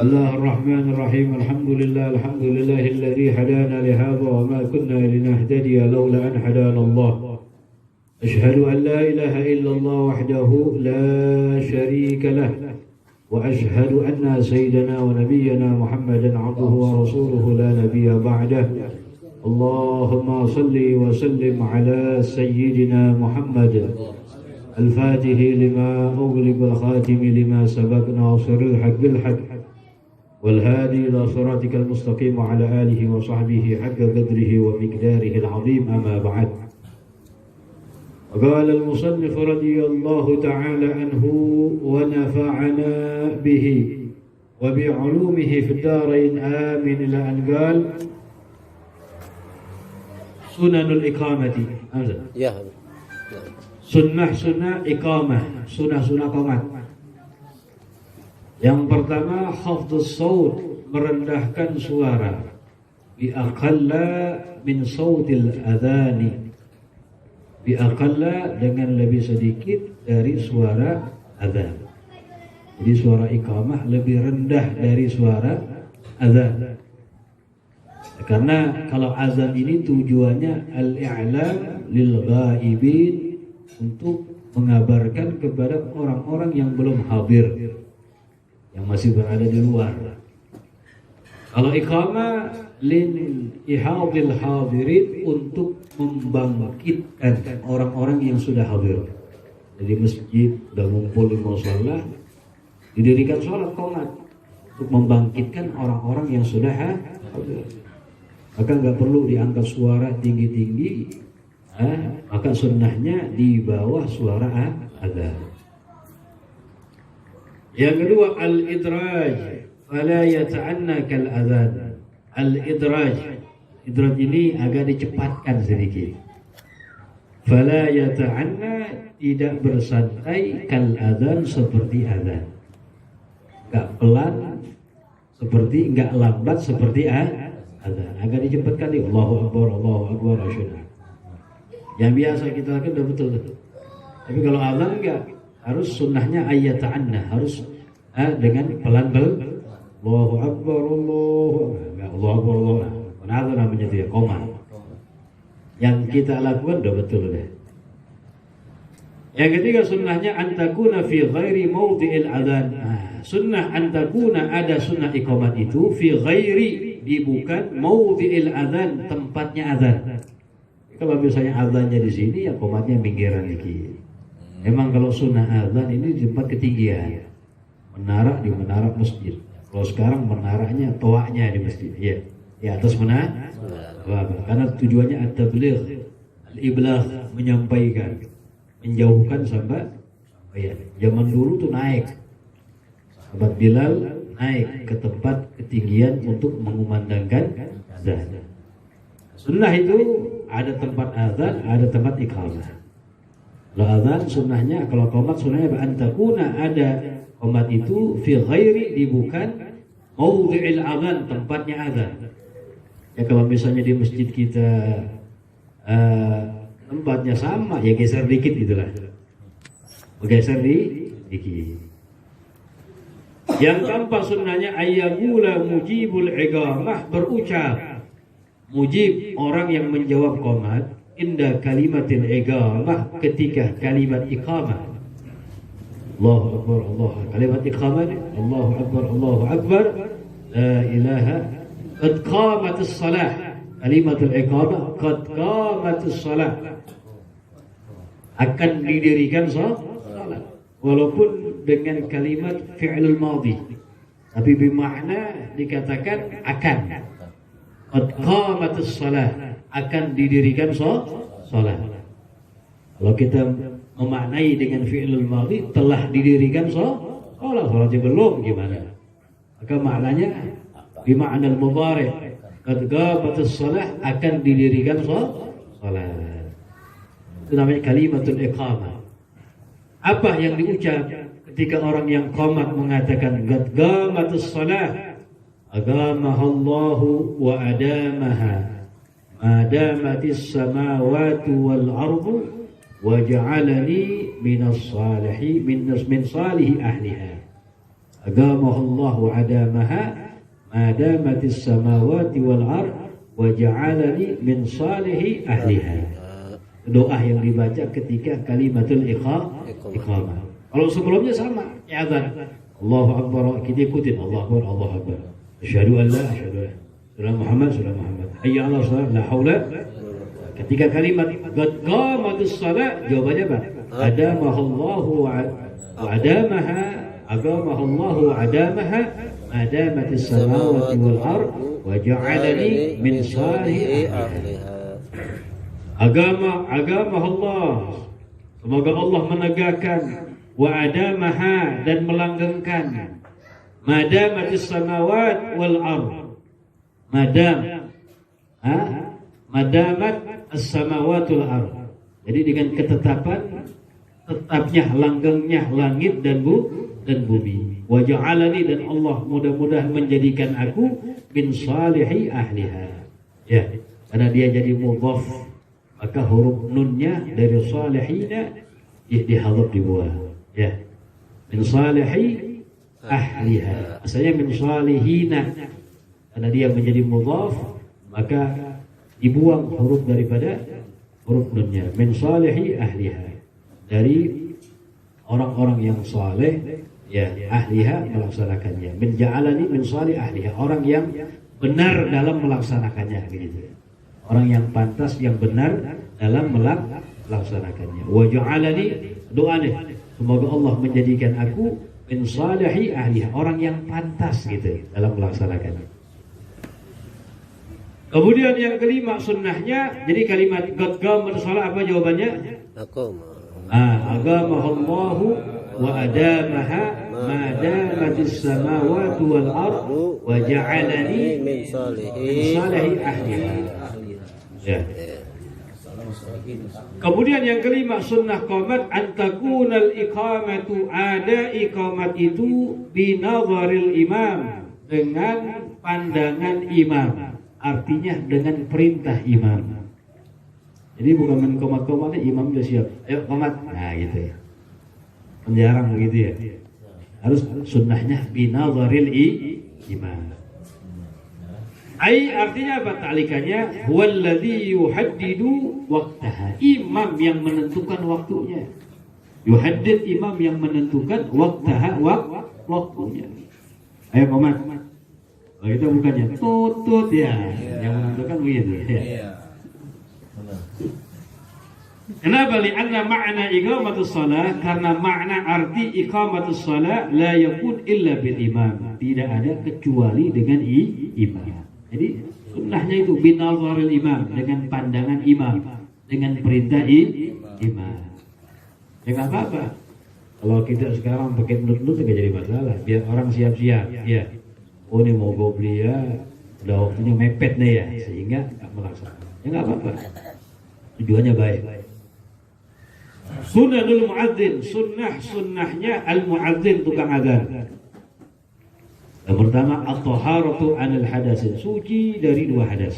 الله الرحمن الرحيم الحمد لله الذي هدانا لهذا وما كنا لنهتدي لولا أن هدانا الله أشهد أن لا إله إلا الله وحده لا شريك له وأشهد أن سيدنا ونبينا محمدا عبده ورسوله لا نبي بعده اللهم صل وسلم على سيدنا محمد الفاتح لما أغلق الخاتم لما سبق ناصر الحق بالحق والهادي إلى صراطك المستقيم وعلى آله وصحبه حق قدره ومقداره العظيم أما بعد. قال المصنف رضي الله تعالى عنه ونفعنا به وبعلومه في الدارين آمين إلى أن قال سنن الإقامة sunnah iqamah, sunnah qomat. Yang pertama hafdzus saut, merendahkan suara bi aqalla min sautil adhani, bi aqalla dengan lebih sedikit dari suara adzan. Jadi suara iqamah lebih rendah dari suara adzan. Karena kalau azan ini tujuannya al-i'lam lil ghaibin, untuk mengabarkan kepada orang-orang yang belum hadir, yang masih berada di luar. Kalau iqamah lin ihadil hadirin, untuk membangkitkan orang-orang yang sudah hadir. Jadi masjid sudah ngumpul di mushola, didirikan sholat qomat untuk membangkitkan orang-orang yang sudah hadir. Maka nggak perlu diangkat suara tinggi-tinggi. Maka sunnahnya di bawah suara adzan. Yang kedua al-idraj, fala yata'anna kal adzan. Al-idraj, idraj ini agak dicepatkan sedikit. Fala yata'anna, tidak bersantai kal adzan, seperti adzan. Enggak pelan seperti, enggak lambat seperti adzan. Agak dicepatkan di Allahu Akbar asyhadu. Yang biasa kita lakukan udah betul. Tapi kalau adzan enggak, harus sunnahnya ayyata'anna, harus dengan pelan-pelan. Allahu Akbar, Allahu Akbar. Adzan namanya itu ya, qomat. Yang kita lakukan udah betul deh. Yang ketiga sunnahnya antakuna fi ghairi mawdi'il adzan. Sunnah antakuna, ada sunnah iqamat itu fi ghairi, di bukan mawdi'il adzan, tempatnya adzan. Kalau misalnya adzannya di sini, ya qomatnya pinggiran dikit. Memang kalau sunnah adzan ini di tempat ketinggian, menara di menara masjid. Kalau sekarang menaranya toaknya di masjid, ya, di atas menara. Karena tujuannya at-tabligh, al-iblagh, menyampaikan, menjauhkan sampai. Ya, zaman dulu tuh naik, sahabat Bilal naik ke tempat ketinggian untuk mengumandangkan adzan. Sunnah itu ada tempat adzan, ada tempat iqamah. Kalau adzan sunnahnya, kalau qomat sunnahnya antakuna, ada qomat itu fi ghairi, di bukan mawdi'il adzan, tempatnya adzan. Ya kalau misalnya di masjid kita tempatnya sama, ya geser dikit gitulah. Geser dikit. Yang keempat sunnahnya ayyaqula mujibul iqamah, berucap mujib, orang yang menjawab qomat, inda kalimatil iqamah, ketika kalimat iqamah. Allahu Akbar, Allah. Kalimat iqamah, Allahu Akbar, Allahu Akbar, la ilaha, qad qamatis salah. Kalimatul iqamah, qad qamatis salah, akan didirikan salat. Walaupun dengan kalimat fi'lul madhi, tapi bermakna dikatakan akan. Qad qamatis salah, akan didirikan salat. Kalau kita memaknai dengan fi'lul madhi, telah didirikan salatnya belum, gimana? Maka maknanya bimakna al-mudhari', qad qamatis salah, akan didirikan salat. Itu namanya kalimatul iqamah. Apa yang diucap ketika orang yang qomat mengatakan qad qamatis salah? Agamahallahu wa adamaha madamatis samawati wal ardu wa ja'alani minas salihi min salihi ahliha. Agamahallahu adamaha madamatis samawati wal ard wa ja'alani min salihi ahliha. Doa yang dibaca ketika kalimatul iqamah. Kalau sebelumnya sama, azan. Allahu Akbar, kita ikutin Allahu Akbar, Allahu Akbar. Asyhadu an la asyhadu an la Muhammad, hayya 'alas shalah, la haula. Ketika kalimat qad qamatus shalah, jawabannya apa? Adamahallahu wa adamaha, agamahallahu wa adamaha, adamatis samawati wal ard wa ja'alani min salihi ahliha. Agama Allah, semoga Allah menegakkan, wa adamaha, dan melanggengkan, madamatis samawat wal ard, madamat as-samawatul ard. Jadi dengan ketetapan tetapnya, langgengnya langit dan bumi. Wa ja'alani, dan Allah mudah-mudahan menjadikan aku min salihi ahliha. Ya, karena dia jadi mudhaf, maka huruf nunnya dari salihina dihadap di bawah. Ya, min salihi ahliha. Asalnya min salihina, karena dia menjadi mudhaf, maka dibuang huruf daripada huruf nunnya. Min salihi ahliha, dari orang-orang yang saleh, ya, ahliha, melaksanakannya. Min ja'alani min salih ahliha, orang yang benar dalam melaksanakannya, gitu. Orang yang pantas, yang benar dalam melaksanakannya. Wa ja'alani, doanya, semoga Allah menjadikan aku min salihi ahliha, orang yang pantas, gitu, dalam melaksanakannya. Kemudian yang kelima sunnahnya, jadi kalimat qad qamatus shalah, apa jawabannya? Agamahallahu wa adamaha madamatis samawati wal ard wa ja'alani min salihi ahliha. Ya. Kemudian yang kelima sunnah qamat, antakunal iqamatu, ada iqamat itu binadharil imam, dengan pandangan imam, artinya dengan perintah imam. Jadi bukan main komat-komatnya, imam sudah siap, ayo komat, nah gitu ya. Jarang begitu ya. Harus sunnahnya binadharil imam. Ai, artinya apa ta'likannya? Huwallazi yuhaddidu waqtaha, imam yang menentukan waktunya. Yuhaddid, imam yang menentukan waqtaha, waktunya. Ayo komat. Oh, itu bukannya tutut ya, yang menentukan begitu ya. Kenapa? Li'anna ma'na iqamatus shalah, karena makna arti iqamatus shalah la yakun illa bil imam, tidak ada kecuali dengan imam. Jadi sunnahnya itu binadharil imam, dengan pandangan imam, dengan perintah imam. Ya nggak apa-apa. Kalau kita sekarang pakai nut-nut nggak jadi masalah, biar orang siap-siap. Ya, oh ini mau gue beli ya, udah waktunya mepet nih ya, sehingga nggak melaksanakan. Ya nggak apa-apa. Tujuannya baik. Sunnahul muadzin, sunnahnya al-muadzin, tukang azan. Yang pertama, at-taharatu 'anil hadasin, suci dari dua hadas.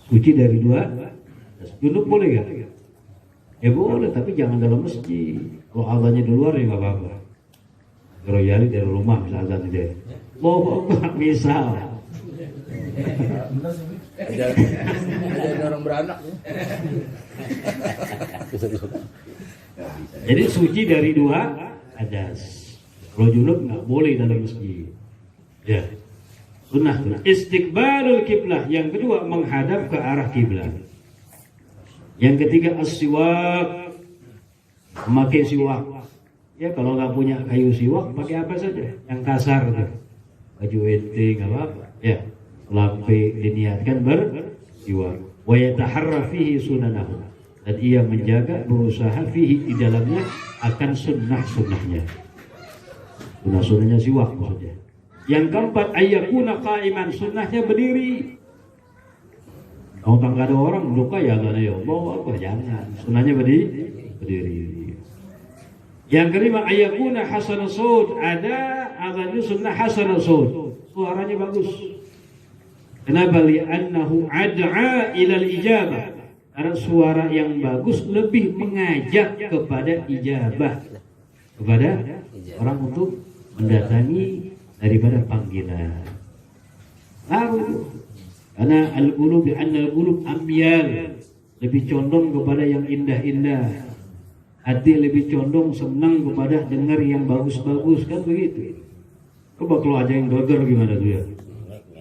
Suci dari dua hadas. Junub boleh enggak? Ya boleh, tapi jangan dalam masjid. Kalau azannya di luar ya enggak apa-apa. Royali dari rumah bisa azan dia. Loh, misal. Ada orang beranak. Jadi suci dari dua hadas. Kalau junub nggak boleh dalam masjid. Ya. Sunnah. Istiqbalul kiblah, yang kedua menghadap ke arah kiblat. Yang ketiga as-siwak, memakai siwak. Ya, kalau nggak punya kayu siwak, pakai apa saja yang kasar tuh. Baju ente nggak apa-apa. Ya. Lampe diniatkan bersiwak. Wa yataharra fihi sunanahu, dan ia menjaga, berusaha fihi, di dalamnya, akan sunnahnya. Sunnahnya siwak maksudnya. Yang keempat, ayyakuna qa'iman, sunnahnya berdiri. Kalau tak ada orang luka ya Allah, ya Allah, apa jangan. Sunnahnya berdiri. Yang kelima, ayyakuna hasanul saut, ada azannya sunnah hasanul saut, suaranya bagus. Kenapa? Li'annahu ad'a ilal ijabah, karena suara yang bagus lebih mengajak kepada ijabah. kepada orang untuk mendatangi daripada panggilan. Lalu karena al-qulub amyal, lebih condong kepada yang indah-indah. Hati lebih condong senang kepada dengar yang bagus-bagus, kan begitu. Coba kalau aja yang geger gimana tuh ya?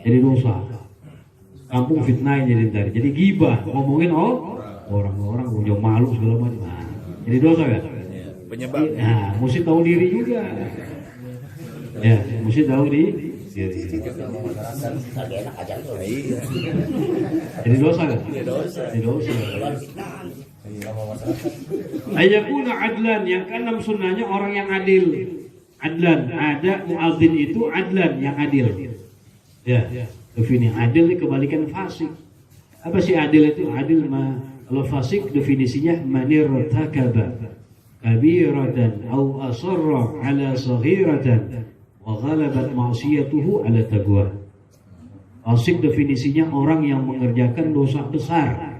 Jadi dosa. Kampung fitnah jadi gibah, ngomongin orang-orang punya malu segala macam. Nah, jadi dosa kan? Penyebab. Nah, mesti tahu diri juga. Ya, mesti tahu diri. Jadi dosa kan? Jadi dosa. Ayakuna adlan, yang keenam sunnahnya orang yang adil. Adlan, ada muadzin itu adlan, yang adil. Ya, definisi adil ini kebalikan fasik. Apa sih adil itu? Adil kalau fasik definisinya manirtakaba kabiratan aw asarra ala saghiratan wa ghalabat ma'siyatuhu ala taqwa. Fasik definisinya orang yang mengerjakan dosa besar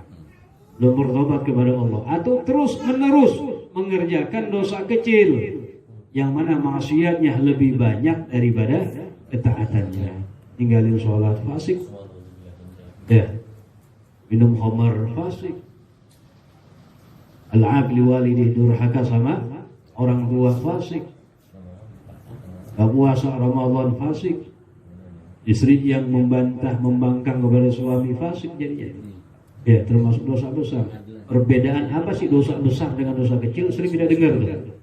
belum bertobat kepada Allah, atau terus menerus mengerjakan dosa kecil yang mana maksiatnya lebih banyak daripada ketaatannya. Tinggalin sholat fasik, ya, minum khamar fasik, al-aqli walidih, durhaka sama orang tua fasik, gak puasa Ramadan fasik, istri yang membantah membangkang kepada suami fasik jadinya. Ya, termasuk dosa besar. Perbedaan apa sih dosa besar dengan dosa kecil? Sering tidak dengar tuh.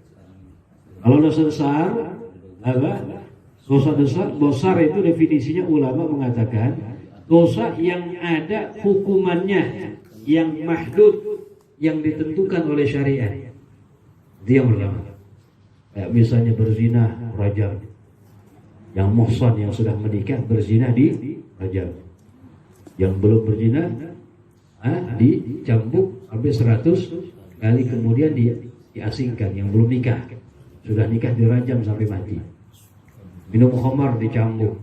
Kalau dosa besar apa? Dosa besar itu definisinya ulama mengatakan dosa yang ada hukumannya yang mahdud, yang ditentukan oleh syariat. Itu yang pertama. Kayak misalnya berzina, rajam. Yang muhsan, yang sudah menikah, berzina di rajam. Yang belum berzina dicambuk sampai 100 kali, kemudian diasingkan. Yang belum nikah, sudah nikah dirajam sampai mati. Minum khamar dicambuk.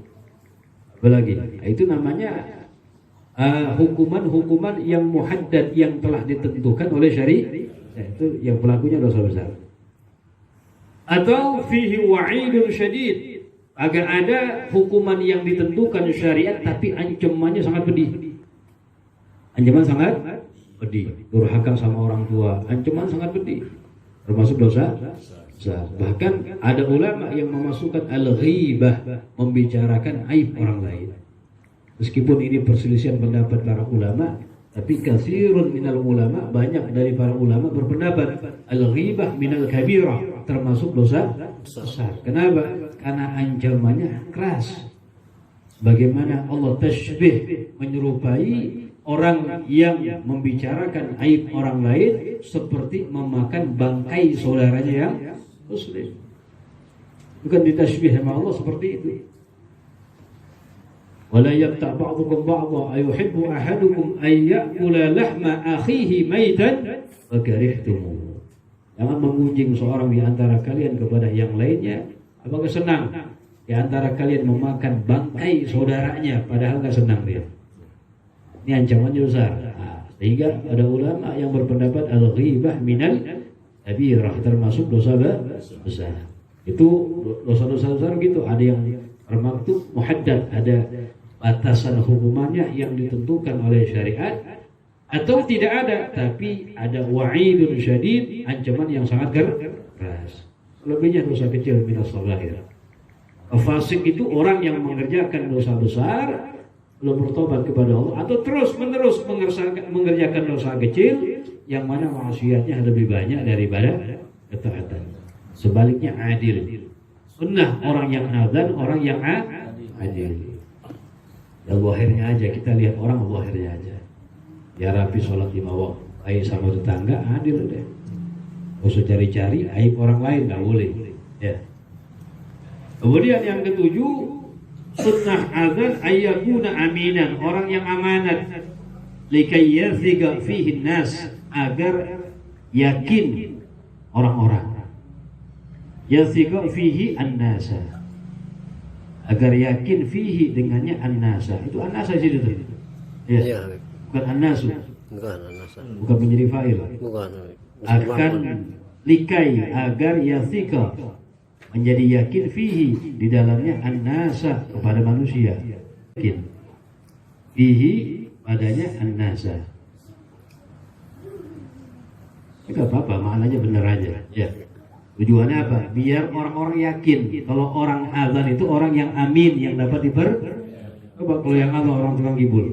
Apalagi? Itu namanya hukuman-hukuman yang muhaddad, yang telah ditentukan oleh syariat. Itu yang pelakunya dosa besar. Atau fihi wa'idun syadid, agar ada hukuman yang ditentukan syariat tapi ancamannya sangat pedih. Ancaman sangat pedih. Durhaka sama orang tua, ancaman sangat pedih. Termasuk dosa. Bahkan ada ulama yang memasukkan al-ghibah, membicarakan aib orang lain. Meskipun ini perselisihan pendapat para ulama, tapi katsirun minal ulama, banyak dari para ulama berpendapat al-ghibah minal kabirah, termasuk dosa besar. Kenapa? Karena ancamannya keras. Bagaimana Allah tashbih, menyerupai orang yang membicarakan aib orang lain seperti memakan bangkai saudaranya yang muslim. Bukan ditashbih sama Allah seperti itu. Wala yaqta' ba'dukum ba'dha ayuhibbu ahadukum ay ya'kula lahma akhihi maitan fa karihtumuh. Jangan mengunjing seorang di antara kalian kepada yang lainnya. Apakah senang di antara kalian memakan bangkai saudaranya padahal enggak senang dia? Ini ancamannya besar. Sehingga ada ulama yang berpendapat al-ghibah minal kabirah, termasuk dosa besar. Itu dosa-dosa besar gitu. Ada yang termaktub muhaddad, ada batasan hukumannya yang ditentukan oleh syariat, atau tidak ada, tapi ada wa'idun syadid, ancaman yang sangat keras. Lebihnya dosa kecil minas shaghair. Fasik itu orang yang mengerjakan dosa besar belum bertobat kepada Allah, atau terus menerus mengerjakan dosa kecil yang mana maksiatnya lebih banyak daripada ketaatan. Sebaliknya adil. Sunnah orang yang adzan, orang yang adil. Ya zahirnya aja, kita lihat orang zahirnya aja. Ya rapi sholat 5 waktu, aib sama tetangga, adil deh. Gak usah cari-cari aib orang lain, gak boleh. Ya. Kemudian yang ketujuh, sunnah adzan ayyakuna aminan, orang yang amanat, likai yathiqa fihi nas, agar yakin orang-orang. Yathiqa fihi an-nasa, agar yakin fihi dengannya an-nasa. Itu an-nasa situ tuh. Ya. Bukan an-nasu. Bukan an-nasa. Bukan menjadi fa'il. Bukan. Akan likai agar yathika menjadi yakin fihi di dalamnya an-nasa kepada manusia, yakin fihi padanya an-nasa. Enggak apa-apa, maknanya benar aja ya. Tujuannya apa? Biar orang-orang yakin kalau orang azan itu orang yang amin, yang dapat coba kalau yang azan orang tukang gibul,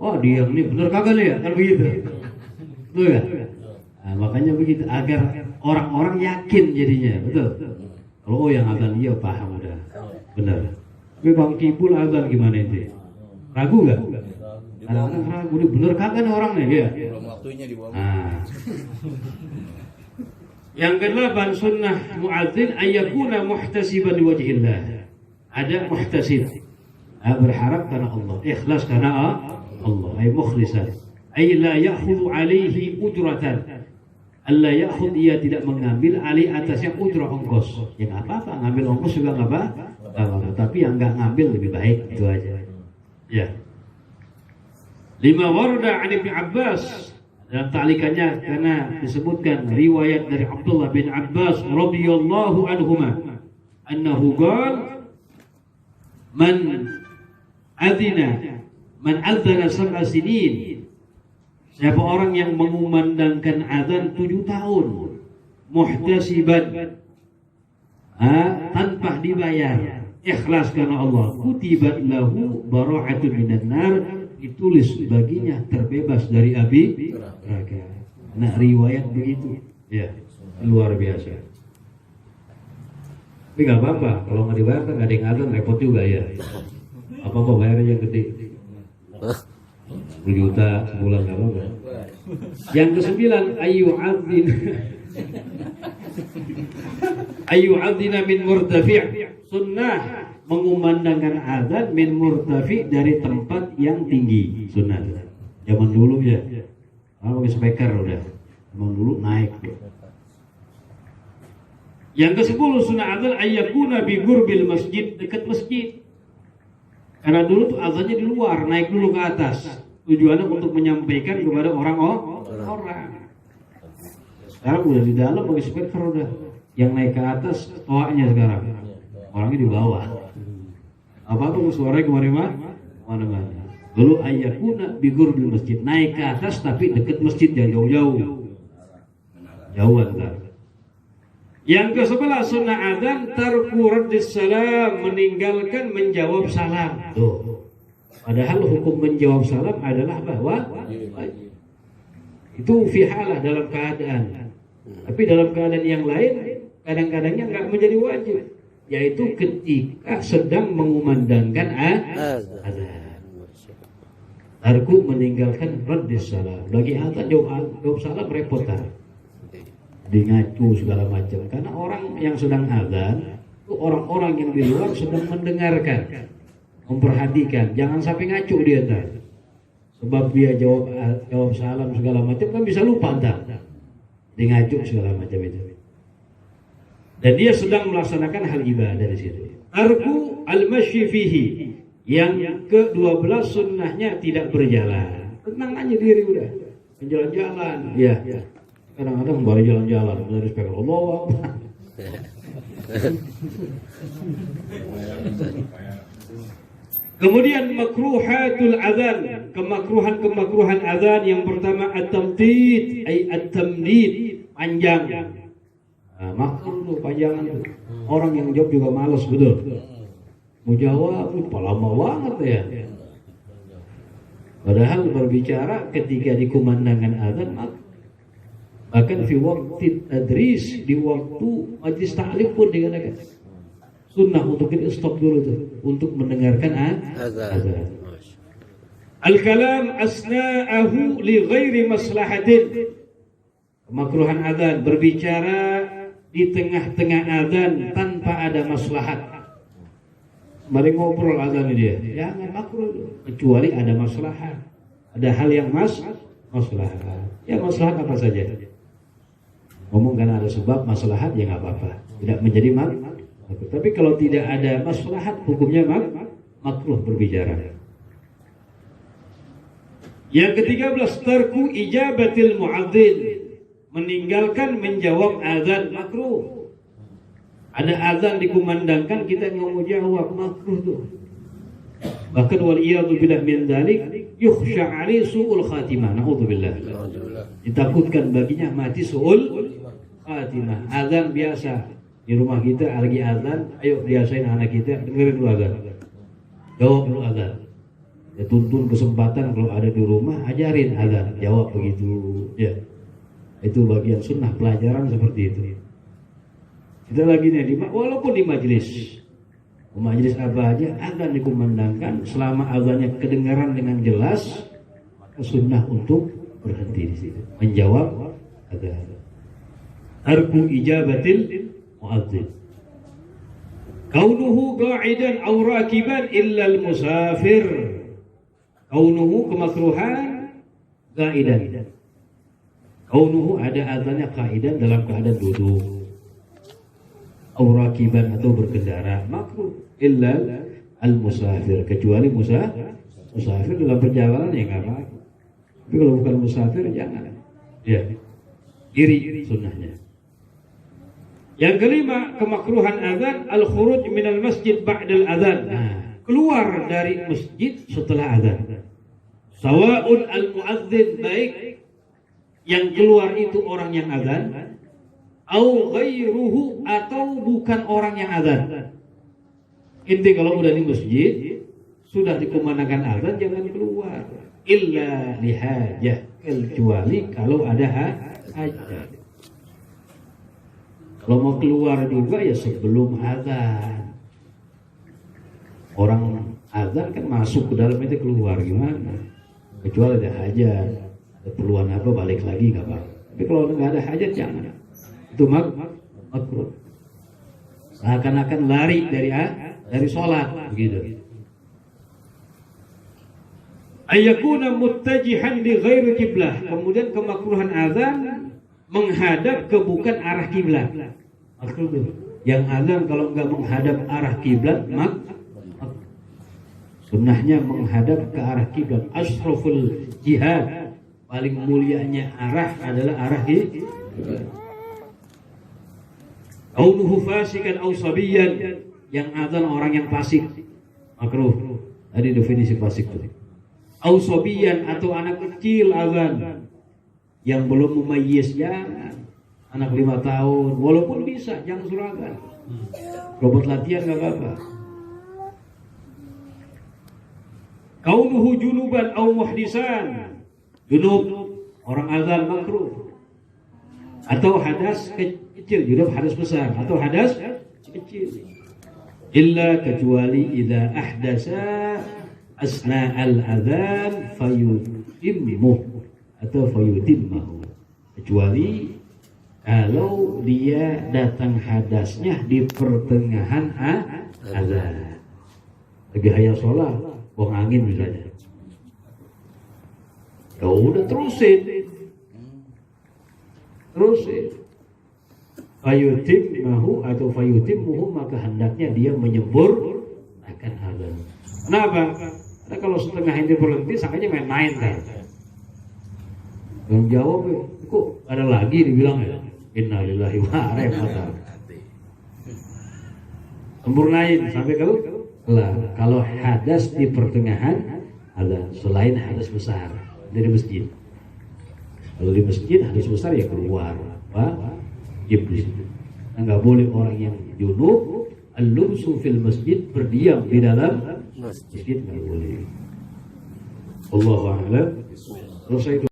wah dia ini bener kagak nih ya, kan begitu, betul kan? Nah, makanya begitu agar orang-orang yakin jadinya, betul. Kalau yang azan iya paham udah, benar. Tapi bang gibul azan gimana itu? Ragu nggak? Kadang-kadang ragu, ini bener kagak nih orangnya ya? Belum waktunya di bawah. Yang kedelapan sunnah muadzin ayyakuna muhtasiban liwajhillah. Ada muhtasib, berharap karena Allah, ikhlas karena Allah, ay mukhlisan, ay la ya'khudhu alaihi ujratan, alla ya'khudh, ia tidak mengambil alih atasnya ujrah ongkos. Ya nggak apa-apa, ngambil ongkos juga nggak apa-apa, tapi yang nggak ngambil lebih baik, itu aja. Ya. 5 warda an Ibnu Abbas, dalam ta'likannya karena disebutkan riwayat dari Abdullah bin Abbas radhiyallahu anhuma annahu qala man adzana sab'a sinin, siapa orang yang mengumandangkan azan 7 tahun muhtasiban, tanpa dibayar, ikhlas karena Allah, kutibat lahu bara'atun minan nar, ditulis baginya terbebas dari api neraka. Nah, riwayat begitu ya, luar biasa. Tapi nggak apa-apa, kalau nggak dibayar kan nggak ada yang azan, repot juga ya. Apa-apa bayarnya yang gede, 10 juta sebulan nggak apa-apa. Yang ke-9 ayyu'adzina min murtafi', sunnah mengumandangkan azan min murtafi, dari tempat yang tinggi, sunnah. Zaman dulu ya, kalau pakai speaker udah, zaman dulu naik. Yang ke-10 sunnah azan ayyakuna bi gurbil masjid, dekat masjid. Karena dulu tuh azannya di luar, naik dulu ke atas. Tujuannya untuk menyampaikan kepada orang-orang. Sekarang udah di dalam pakai speaker udah. Yang naik ke atas toanya sekarang. Orangnya di bawah. Apa tuh suaranya kemana-mana. Dulu ayyakuna bi gurbil masjid, naik ke atas tapi dekat masjid, jauh-jauh. Jauhan kan. Yang ke-11 sunnah adzan tarku raddis salam, meninggalkan menjawab salam. Tuh. Padahal hukum menjawab salam adalah bahwa itu fi halah, dalam keadaan. Tapi dalam keadaan yang lain kadang-kadangnya enggak menjadi wajib, yaitu ketika sedang mengumandangkan azan. Tarku meninggalkan raddis salam. Bagi adzan jawab salam repot kan. Di ngacu segala macam, karena orang yang sedang azan itu orang-orang yang di luar sedang mendengarkan, memperhatikan, jangan sampai ngacu dia tadi, sebab dia jawab salam segala macam kan bisa lupa entar di ngacu segala macam itu, dan dia sedang melaksanakan hal ibadah di situ. Tarku al-masyi fihi, yang ke-12 sunnahnya tidak berjalan, tenang aja diri udah jalan-jalan ya. Kadang-kadang baru jalan-jalan, benar speaker Allah. Kemudian makruhatul adzan, kemakruhan adzan. Yang pertama at-tamtid, ay at-tamdid, panjang. Nah, makruh tuh panjangan tuh. Orang yang jawab juga malas, betul. Mau jawab lupa lama banget ya. Padahal berbicara ketika dikumandangkan adzan, bahkan di waktu tadris, di waktu majlis ta'lim pun dikatakan sunnah untuk kita stop dulu tuh, untuk mendengarkan azan. Al-kalam asna'ahu li ghairi maslahatin, kemakruhan azan, berbicara di tengah-tengah azan tanpa ada maslahat. Mari ngobrol azan dia, jangan makruh kecuali ada maslahat, ada hal yang maslahat. Ya maslahat apa saja. Ngomong karena ada sebab maslahat ya nggak apa-apa, tidak menjadi makruh. Tapi kalau tidak ada maslahat, hukumnya makruh berbicara. Yang ke-13 tarku ijabatil muadzin, meninggalkan menjawab azan makruh. Ada azan dikumandangkan kita nggak mau jawab, makruh tuh. Bahkan waliyadu billah min dzalik yukhsha 'alaihi su'ul khatimah. Naudzubillah. Ditakutkan baginya mati su'ul khatimah. Azan biasa di rumah kita lagi azan, ayo biasain anak kita dengerin dulu azan. Jawab dulu azan. Ya, tuntun kesempatan kalau ada di rumah ajarin azan, jawab begitu. Ya. Itu bagian sunnah pelajaran seperti itu. Kita lagi nih walaupun di majelis apa aja azan dikumandangkan, selama azannya kedengaran dengan jelas, maka sunnah untuk berhenti di situ, menjawab azan. Tarku ijabatil muadzin. Kaunuhu qa'idan aw rakiban illa al-musafir. Kaunuhu kemakruhan qa'idan. Kaunuhu ada azannya qa'idan dalam keadaan duduk. Aw rakiban atau berkendara, makruh illa al-musafir, kecuali musafir dalam perjalanan ya enggak apa-apa. Tapi kalau bukan musafir jangan. Ya. Iri sunnahnya. Yang kelima, kemakruhan azan al-khuruj minal masjid ba'dal azan. Keluar dari masjid setelah azan. Sawa'un al-muadzin, baik yang keluar itu orang yang azan, au ghairuhu atau bukan orang yang azan. Inti kalau udah di masjid sudah dikumandangkan azan jangan keluar. Illa lihajah, kecuali kalau ada hajat. Kalau mau keluar juga ya sebelum azan. Orang azan kan masuk ke dalam itu keluar gimana? Kecuali ada hajat, ada perluan apa balik lagi nggak apa. Tapi kalau nggak ada hajat jangan. Itu makruh. Seakan-akan lari dari sholat begitu. Ayakuna muttajihan li ghairi qiblah. Kemudian kemakruhan azan menghadap ke bukan arah kiblat. Makruh. Yang azan kalau enggak menghadap arah kiblat, sunnahnya menghadap ke arah kiblat. Ashraful jihad, paling mulianya arah adalah arah kiblat. Kaunuhu fasikan aw sabiyan, yang azan orang yang fasik, makruh. Tadi definisi fasik tadi. Aw sabiyan atau anak kecil azan yang belum memayyiz, jangan. Anak 5 tahun walaupun bisa jangan suruh azan. Robot latihan enggak apa-apa. Kaunuhu junuban aw muhdisan, junub orang azan makruh. Atau hadas kecil, junub hadas besar atau hadas kecil. Illa kecuali idza ahdasa asna al-adzan fayutimmuh atau fayutimmahu. Kecuali kalau dia datang hadasnya di pertengahan azan. Lagi hayal sholat, buang angin misalnya. Ya udah terusin. Fayutimmahu atau fayutimmuhu, maka hendaknya dia menyebur akan azan. Kenapa? Karena kalau setengah ini berhenti, sangkanya main-main kan. Yang jawab, kok ada lagi dibilang ya. Innalillahi wa inna ilaihi raji'un. Sempurnain sampai kelar. Kalau hadas di pertengahan ada selain hadas besar dari masjid. Kalau di masjid hadas besar ya keluar. Iblis. Enggak boleh orang yang junub al-lumsu fil masjid, berdiam di dalam masjid enggak boleh. Allahu a'lam. Selesai.